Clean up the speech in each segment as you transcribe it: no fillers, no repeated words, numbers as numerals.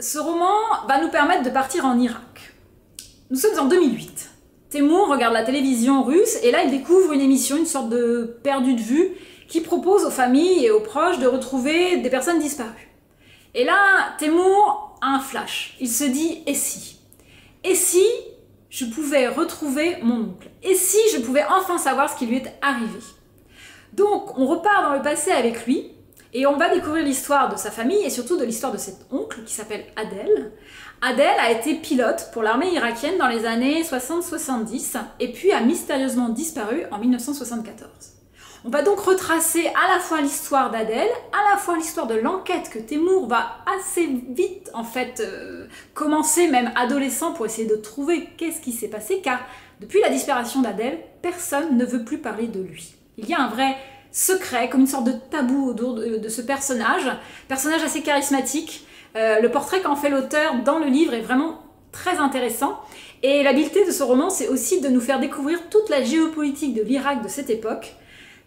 Ce roman va nous permettre de partir en Irak. Nous sommes en 2008. Temur regarde la télévision russe et là il découvre une émission, une sorte de perdu de vue, qui propose aux familles et aux proches de retrouver des personnes disparues. Et là, Temur a un flash. Il se dit « et si ?» Et si je pouvais retrouver mon oncle? Et si je pouvais enfin savoir ce qui lui est arrivé? Donc on repart dans le passé avec lui et on va découvrir l'histoire de sa famille et surtout de l'histoire de cet oncle qui s'appelle Adel. Adel a été pilote pour l'armée irakienne dans les années 60-70 et puis a mystérieusement disparu en 1974. On va donc retracer à la fois l'histoire d'Adel, à la fois l'histoire de l'enquête que Temur va assez vite en fait commencer, même adolescent, pour essayer de trouver qu'est-ce qui s'est passé, car depuis la disparition d'Adel, personne ne veut plus parler de lui. Il y a un vrai secret, comme une sorte de tabou autour de ce personnage assez charismatique. Le portrait qu'en fait l'auteur dans le livre est vraiment très intéressant. Et l'habileté de ce roman, c'est aussi de nous faire découvrir toute la géopolitique de l'Irak de cette époque.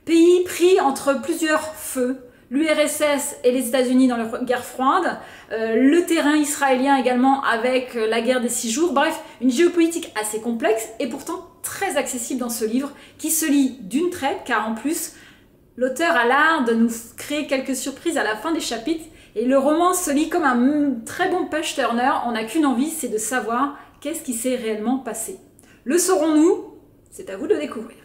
Pays pris entre plusieurs feux, l'URSS et les États-Unis dans leur guerre froide, le terrain israélien également avec la guerre des 6 jours, bref, une géopolitique assez complexe et pourtant très accessible dans ce livre qui se lit d'une traite car en plus l'auteur a l'art de nous créer quelques surprises à la fin des chapitres et le roman se lit comme un très bon page-turner, on n'a qu'une envie, c'est de savoir qu'est-ce qui s'est réellement passé. Le saurons-nous? C'est à vous de le découvrir.